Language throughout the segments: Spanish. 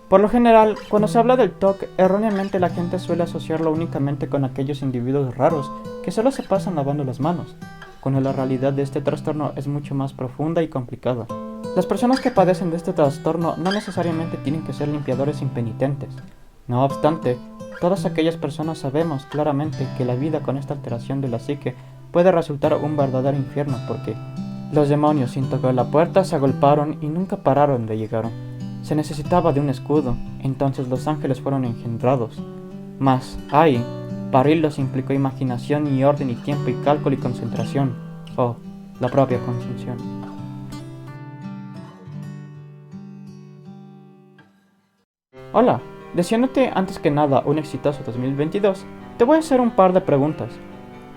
Por lo general, cuando se habla del TOC, erróneamente la gente suele asociarlo únicamente con aquellos individuos raros que solo se pasan lavando las manos, cuando la realidad de este trastorno es mucho más profunda y complicada. Las personas que padecen de este trastorno no necesariamente tienen que ser limpiadores impenitentes. No obstante, todas aquellas personas sabemos claramente que la vida con esta alteración de la psique puede resultar un verdadero infierno porque los demonios sin tocar la puerta se agolparon y nunca pararon de llegar. Se necesitaba de un escudo, entonces los ángeles fueron engendrados. Mas, ay, parirlos implicó imaginación y orden y tiempo y cálculo y concentración. Oh, la propia consunción. Hola, deseándote antes que nada un exitoso 2022, te voy a hacer un par de preguntas.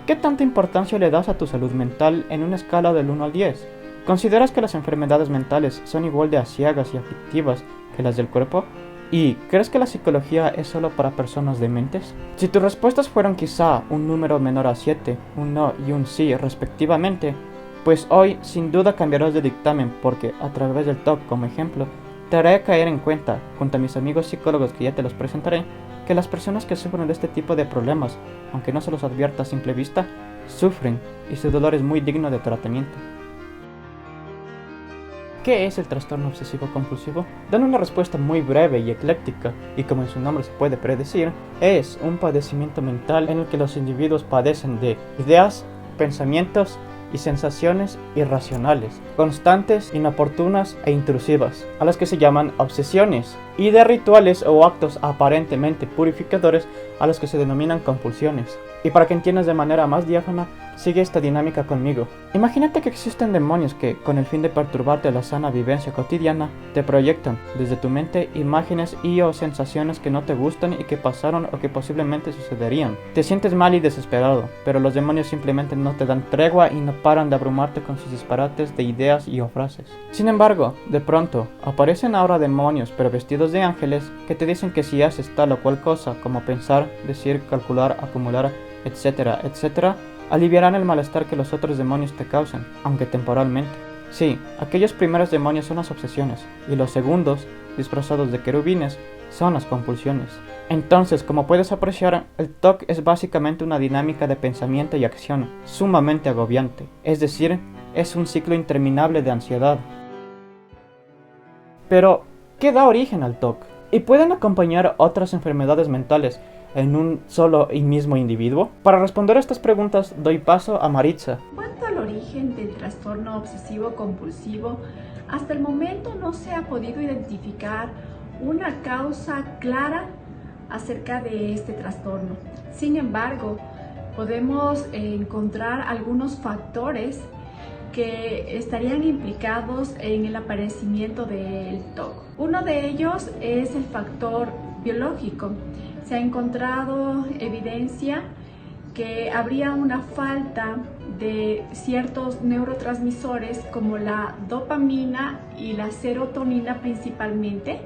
¿Qué tanta importancia le das a tu salud mental en una escala del 1 al 10? ¿Consideras que las enfermedades mentales son igual de aciagas y aflictivas que las del cuerpo? ¿Y crees que la psicología es solo para personas dementes? Si tus respuestas fueron quizá un número menor a 7, un no y un sí respectivamente, pues hoy sin duda cambiarás de dictamen porque a través del TOC como ejemplo, te haré caer en cuenta, junto a mis amigos psicólogos que ya te los presentaré, que las personas que sufren de este tipo de problemas, aunque no se los advierta a simple vista, sufren y su dolor es muy digno de tratamiento. ¿Qué es el trastorno obsesivo compulsivo? Dando una respuesta muy breve y ecléctica, y como en su nombre se puede predecir, es un padecimiento mental en el que los individuos padecen de ideas, pensamientos y sensaciones irracionales, constantes, inoportunas e intrusivas, a las que se llaman obsesiones, y de rituales o actos aparentemente purificadores a los que se denominan compulsiones. Y para que entiendas de manera más diáfana, sigue esta dinámica conmigo. Imagínate que existen demonios que, con el fin de perturbarte la sana vivencia cotidiana, te proyectan desde tu mente imágenes y o sensaciones que no te gustan y que pasaron o que posiblemente sucederían. Te sientes mal y desesperado, pero los demonios simplemente no te dan tregua y no paran de abrumarte con sus disparates de ideas y o frases. Sin embargo, de pronto, aparecen ahora demonios pero vestidos de ángeles que te dicen que si haces tal o cual cosa como pensar, decir, calcular, acumular, etcétera, etcétera, aliviarán el malestar que los otros demonios te causan, aunque temporalmente. Sí, aquellos primeros demonios son las obsesiones, y los segundos, disfrazados de querubines, son las compulsiones. Entonces, como puedes apreciar, el TOC es básicamente una dinámica de pensamiento y acción sumamente agobiante, es decir, es un ciclo interminable de ansiedad. Pero, ¿qué da origen al TOC? ¿Y pueden acompañar otras enfermedades mentales en un solo y mismo individuo? Para responder a estas preguntas doy paso a Maritza. En cuanto al origen del trastorno obsesivo compulsivo, hasta el momento no se ha podido identificar una causa clara acerca de este trastorno. Sin embargo, podemos encontrar algunos factores que estarían implicados en el aparecimiento del TOC. Uno de ellos es el factor biológico. Se ha encontrado evidencia que habría una falta de ciertos neurotransmisores como la dopamina y la serotonina principalmente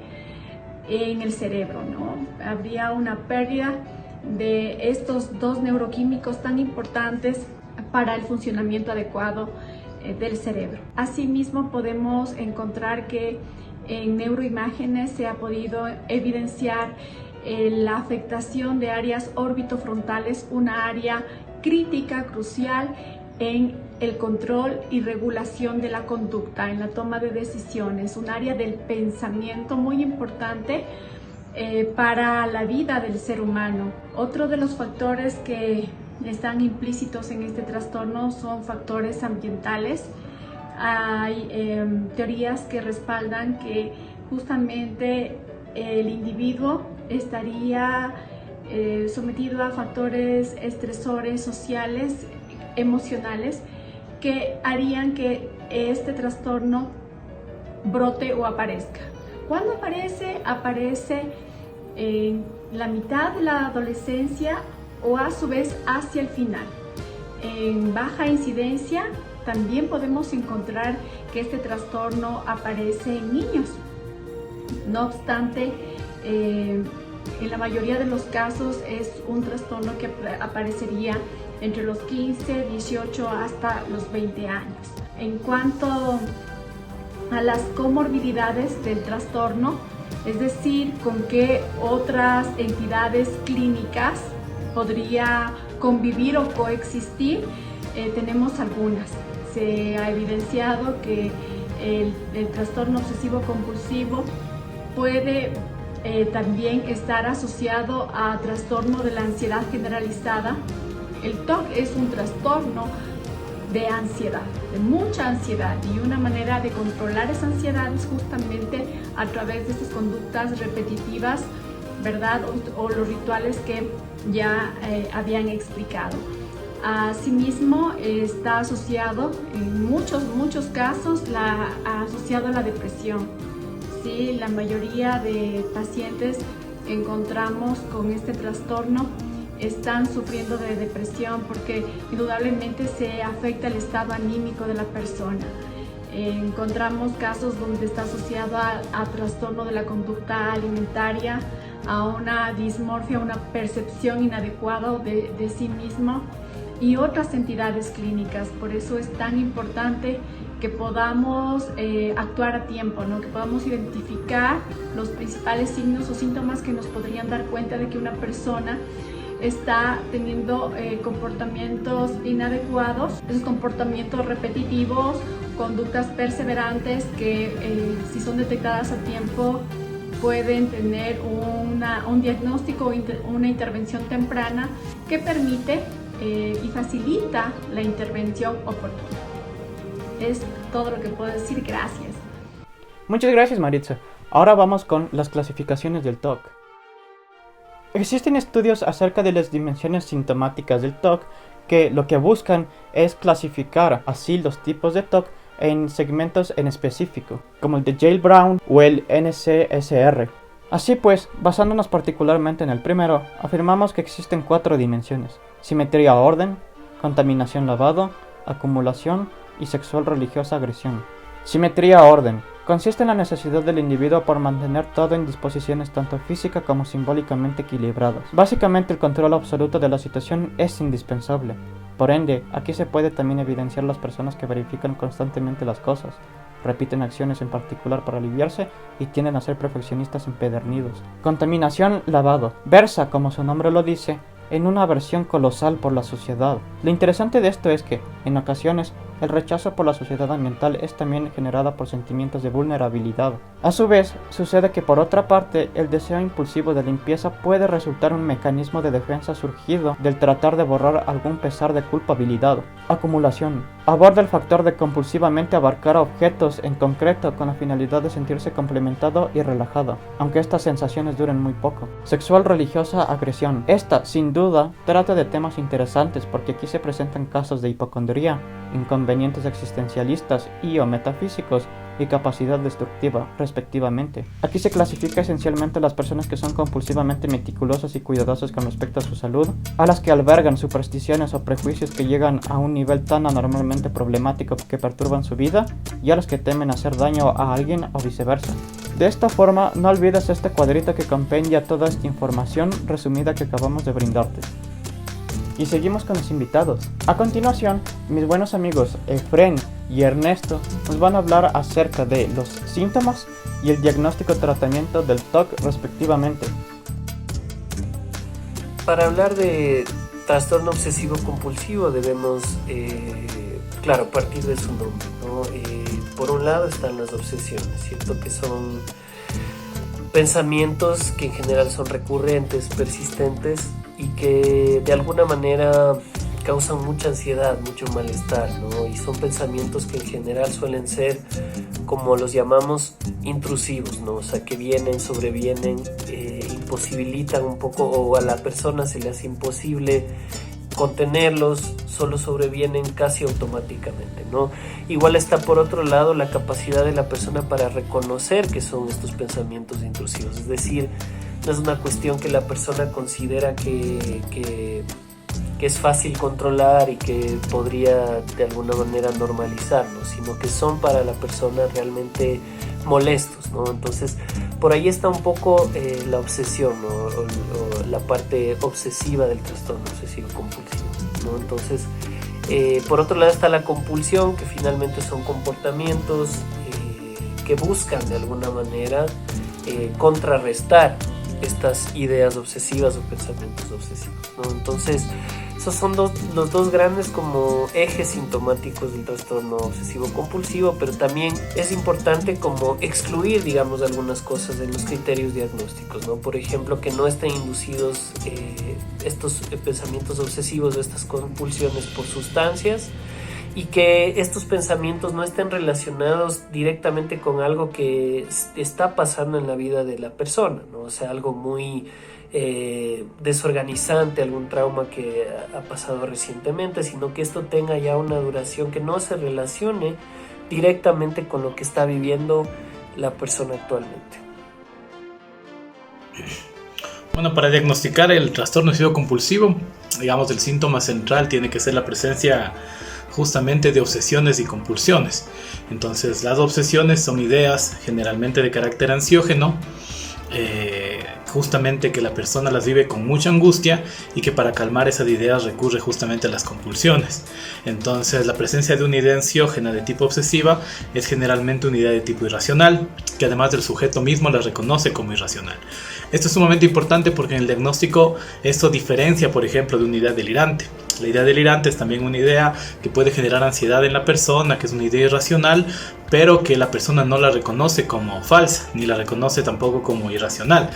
en el cerebro, ¿no? Habría una pérdida de estos dos neuroquímicos tan importantes para el funcionamiento adecuado del cerebro. Asimismo, podemos encontrar que en neuroimágenes se ha podido evidenciar la afectación de áreas orbitofrontales, una área crítica, crucial en el control y regulación de la conducta, en la toma de decisiones, un área del pensamiento muy importante para la vida del ser humano. Otro de los factores que están implícitos en este trastorno son factores ambientales. Hay teorías que respaldan que justamente el individuo estaría sometido a factores estresores sociales, emocionales, que harían que este trastorno brote o aparezca. ¿Cuándo aparece? Aparece en la mitad de la adolescencia o a su vez hacia el final. En baja incidencia también podemos encontrar que este trastorno aparece en niños. No obstante, en la mayoría de los casos es un trastorno que aparecería entre los 15, 18 hasta los 20 años. En cuanto a las comorbilidades del trastorno, Es decir, con qué otras entidades clínicas podría convivir o coexistir. Tenemos algunas. Se ha evidenciado que el trastorno obsesivo compulsivo puede también estar asociado a trastorno de la ansiedad generalizada. El TOC es un trastorno de ansiedad, de mucha ansiedad, y una manera de controlar esa ansiedad es justamente a través de estas conductas repetitivas, ¿verdad? O los rituales que ya habían explicado. Asimismo, está asociado en muchos casos asociado a la depresión. Sí, la mayoría de pacientes que encontramos con este trastorno están sufriendo de depresión porque indudablemente se afecta el estado anímico de la persona. Encontramos casos donde está asociado a trastorno de la conducta alimentaria, a una dismorfia, una percepción inadecuada de sí mismo y otras entidades clínicas. Por eso es tan importante que podamos actuar a tiempo, ¿no? Que podamos identificar los principales signos o síntomas que nos podrían dar cuenta de que una persona está teniendo comportamientos inadecuados, esos comportamientos repetitivos, conductas perseverantes que si son detectadas a tiempo pueden tener un diagnóstico o una intervención temprana que permite y facilita la intervención oportuna. Es todo lo que puedo decir. Gracias. Muchas gracias, Maritza. Ahora vamos con las clasificaciones del TOC. Existen estudios acerca de las dimensiones sintomáticas del TOC que lo que buscan es clasificar así los tipos de TOC en segmentos en específico, como el de Yale Brown o el NCSR. Así pues, basándonos particularmente en el primero, afirmamos que existen 4 dimensiones: simetría orden, contaminación lavado, acumulación y sexual religiosa agresión. Simetría orden consiste en la necesidad del individuo por mantener todo en disposiciones tanto física como simbólicamente equilibradas. Básicamente, el control absoluto de la situación es indispensable. Por ende, aquí se puede también evidenciar las personas que verifican constantemente las cosas, repiten acciones en particular para aliviarse y tienden a ser perfeccionistas empedernidos. Contaminación lavado versa, como su nombre lo dice, en una aversión colosal por la sociedad. Lo interesante de esto es que, en ocasiones, el rechazo por la sociedad ambiental es también generada por sentimientos de vulnerabilidad. A su vez, sucede que por otra parte, el deseo impulsivo de limpieza puede resultar un mecanismo de defensa surgido del tratar de borrar algún pesar de culpabilidad. Acumulación aborda el factor de compulsivamente abarcar objetos en concreto con la finalidad de sentirse complementado y relajado, aunque estas sensaciones duren muy poco. Sexual religiosa agresión. Esta, sin duda, trata de temas interesantes porque aquí se presentan casos de hipocondría, inconvenientes existencialistas y o metafísicos y capacidad destructiva, respectivamente. Aquí se clasifica esencialmente a las personas que son compulsivamente meticulosas y cuidadosas con respecto a su salud, a las que albergan supersticiones o prejuicios que llegan a un nivel tan anormalmente problemático que perturban su vida, y a las que temen hacer daño a alguien o viceversa. De esta forma, no olvides este cuadrito que compendia toda esta información resumida que acabamos de brindarte. Y seguimos con los invitados. A continuación, mis buenos amigos Efren y Ernesto nos van a hablar acerca de los síntomas y el diagnóstico tratamiento del TOC respectivamente. Para hablar de trastorno obsesivo compulsivo debemos, claro, partir de su nombre, ¿no? Por un lado están las obsesiones, ¿cierto? Que son pensamientos que en general son recurrentes, persistentes y que de alguna manera causan mucha ansiedad, mucho malestar, ¿no? Y son pensamientos que en general suelen ser, como los llamamos, intrusivos, ¿no? O sea, que vienen, sobrevienen, imposibilitan un poco, o a la persona se le hace imposible contenerlos, solo sobrevienen casi automáticamente, ¿no? Igual está por otro lado la capacidad de la persona para reconocer que son estos pensamientos intrusivos, es decir, no es una cuestión que la persona considera que es fácil controlar y que podría de alguna manera normalizarlo, sino que son para la persona realmente molestos, ¿no? Entonces, por ahí está un poco la obsesión, ¿no? o la parte obsesiva del trastorno obsesivo compulsivo, ¿no? Entonces, por otro lado está la compulsión, que finalmente son comportamientos que buscan de alguna manera contrarrestar estas ideas obsesivas o pensamientos obsesivos, ¿no? Entonces, esos son los dos grandes como ejes sintomáticos del trastorno obsesivo compulsivo, pero también es importante como excluir, digamos, algunas cosas de los criterios diagnósticos, ¿no? Por ejemplo, que no estén inducidos estos pensamientos obsesivos o estas compulsiones por sustancias, y que estos pensamientos no estén relacionados directamente con algo que está pasando en la vida de la persona, ¿no? O sea, algo muy desorganizante, algún trauma que ha pasado recientemente, sino que esto tenga ya una duración que no se relacione directamente con lo que está viviendo la persona actualmente. Bueno, para diagnosticar el trastorno obsesivo compulsivo, digamos, el síntoma central tiene que ser la presencia justamente de obsesiones y compulsiones. Entonces, las obsesiones son ideas generalmente de carácter ansiógeno, justamente que la persona las vive con mucha angustia y que para calmar esas ideas recurre justamente a las compulsiones. Entonces, la presencia de una idea ansiógena de tipo obsesiva es generalmente una idea de tipo irracional, que además del sujeto mismo la reconoce como irracional. Esto es sumamente importante porque en el diagnóstico esto diferencia, por ejemplo, de una idea delirante. La idea delirante es también una idea que puede generar ansiedad en la persona, que es una idea irracional, pero que la persona no la reconoce como falsa, ni la reconoce tampoco como irracional.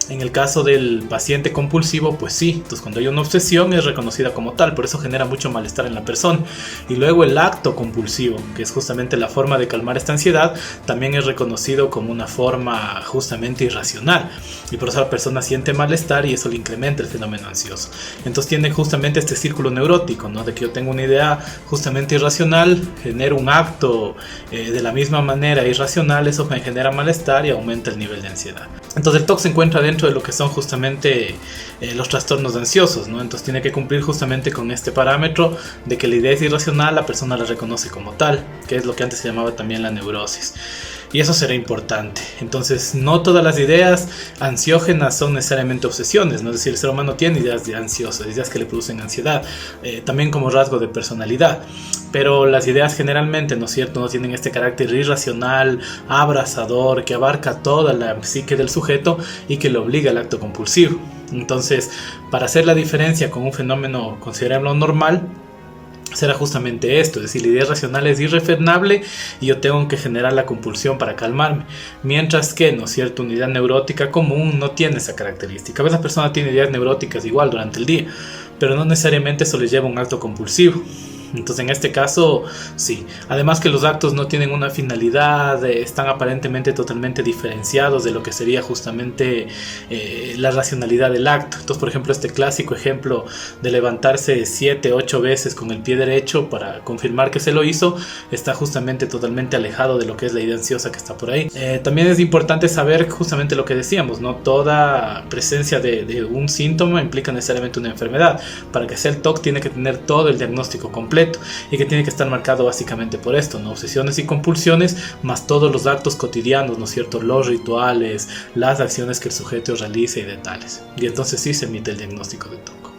En el caso del paciente compulsivo, pues sí, entonces cuando hay una obsesión es reconocida como tal, por eso genera mucho malestar en la persona. Y luego el acto compulsivo, que es justamente la forma de calmar esta ansiedad, también es reconocido como una forma justamente irracional. Y por eso la persona siente malestar y eso le incrementa el fenómeno ansioso. Entonces tiene justamente este círculo neurótico, ¿no? De que yo tengo una idea justamente irracional, genero un acto de la misma manera irracional, eso me genera malestar y aumenta el nivel de ansiedad. Entonces el TOC se encuentra dentro de lo que son justamente los trastornos ansiosos, ¿no? Entonces tiene que cumplir justamente con este parámetro de que la idea es irracional, la persona la reconoce como tal, que es lo que antes se llamaba también la neurosis. Y eso será importante. Entonces, no todas las ideas ansiógenas son necesariamente obsesiones, ¿no? Es decir, el ser humano tiene ideas ansiosas, ideas que le producen ansiedad, también como rasgo de personalidad. Pero las ideas generalmente, ¿no es cierto?, no tienen este carácter irracional, abrazador, que abarca toda la psique del sujeto y que le obliga al acto compulsivo. Entonces, para hacer la diferencia con un fenómeno considerable normal, será justamente esto, es decir, la idea racional es irrefrenable y yo tengo que generar la compulsión para calmarme, mientras que, ¿no es cierto?, una idea neurótica común no tiene esa característica. A veces la persona tiene ideas neuróticas igual durante el día, pero no necesariamente eso les lleva a un acto compulsivo. Entonces en este caso sí, además que los actos no tienen una finalidad, están aparentemente totalmente diferenciados de lo que sería justamente la racionalidad del acto. Entonces, por ejemplo, este clásico ejemplo de levantarse 7, 8 veces con el pie derecho para confirmar que se lo hizo, está justamente totalmente alejado de lo que es la idea ansiosa que está por ahí. También es importante saber justamente lo que decíamos, ¿no? Toda presencia de un síntoma implica necesariamente una enfermedad. Para que sea el TOC tiene que tener todo el diagnóstico completo y que tiene que estar marcado básicamente por esto, ¿no? Obsesiones y compulsiones más todos los actos cotidianos, ¿no es cierto?, los rituales, las acciones que el sujeto realiza y de tales. Y entonces sí se emite el diagnóstico de TOC.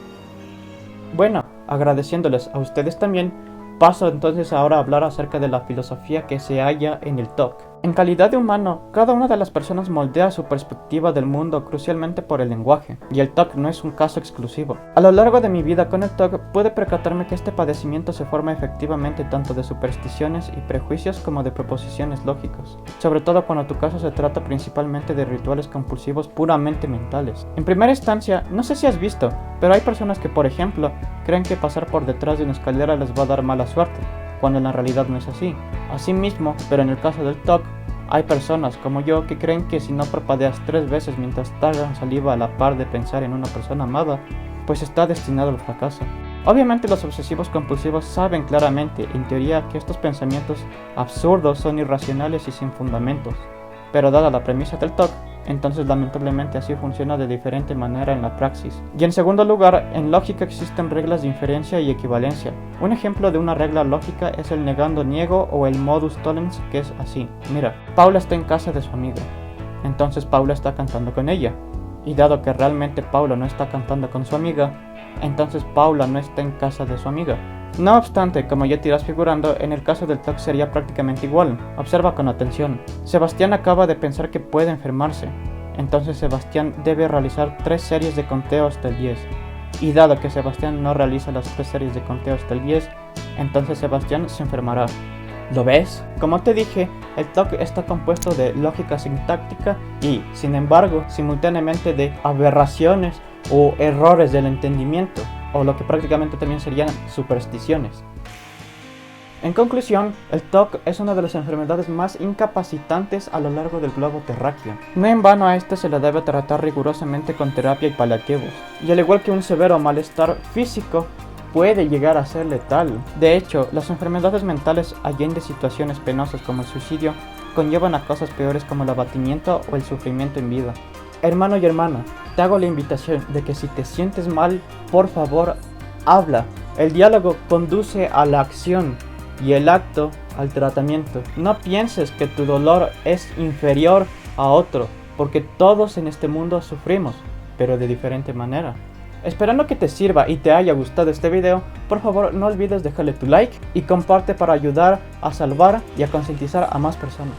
Bueno, agradeciéndoles a ustedes también, paso entonces ahora a hablar acerca de la filosofía que se halla en el TOC. En calidad de humano, cada una de las personas moldea su perspectiva del mundo crucialmente por el lenguaje, y el TOC no es un caso exclusivo. A lo largo de mi vida con el TOC pude percatarme que este padecimiento se forma efectivamente tanto de supersticiones y prejuicios como de proposiciones lógicas, sobre todo cuando tu caso se trata principalmente de rituales compulsivos puramente mentales. En primera instancia, no sé si has visto, pero hay personas que, por ejemplo, creen que pasar por detrás de una escalera les va a dar mala suerte, cuando en la realidad no es así. Asimismo, pero en el caso del TOC, hay personas como yo que creen que si no parpadeas 3 veces mientras tragan saliva a la par de pensar en una persona amada, pues está destinado al fracaso. Obviamente los obsesivos compulsivos saben claramente, en teoría, que estos pensamientos absurdos son irracionales y sin fundamentos, pero dada la premisa del TOC, entonces lamentablemente así funciona de diferente manera en la praxis. Y en segundo lugar, en lógica existen reglas de inferencia y equivalencia. Un ejemplo de una regla lógica es el negando niego o el modus tollens, que es así. Mira, Paula está en casa de su amiga, entonces Paula está cantando con ella. Y dado que realmente Paula no está cantando con su amiga, entonces Paula no está en casa de su amiga. No obstante, como ya te irás figurando, en el caso del TOC sería prácticamente igual. Observa con atención. Sebastián acaba de pensar que puede enfermarse. Entonces Sebastián debe realizar 3 series de conteo hasta el 10. Y dado que Sebastián no realiza las 3 series de conteo hasta el 10, entonces Sebastián se enfermará. ¿Lo ves? Como te dije, el TOC está compuesto de lógica sintáctica y, sin embargo, simultáneamente de aberraciones o errores del entendimiento, o lo que prácticamente también serían supersticiones. En conclusión, el TOC es una de las enfermedades más incapacitantes a lo largo del globo terráqueo. No en vano a este se le debe tratar rigurosamente con terapia y paliativos, y al igual que un severo malestar físico, puede llegar a ser letal. De hecho, las enfermedades mentales, allende situaciones penosas como el suicidio, conllevan a cosas peores como el abatimiento o el sufrimiento en vida. Hermano y hermana, te hago la invitación de que si te sientes mal, por favor, habla. El diálogo conduce a la acción y el acto al tratamiento. No pienses que tu dolor es inferior a otro, porque todos en este mundo sufrimos, pero de diferente manera. Esperando que te sirva y te haya gustado este video, por favor no olvides dejarle tu like y comparte para ayudar a salvar y a concientizar a más personas.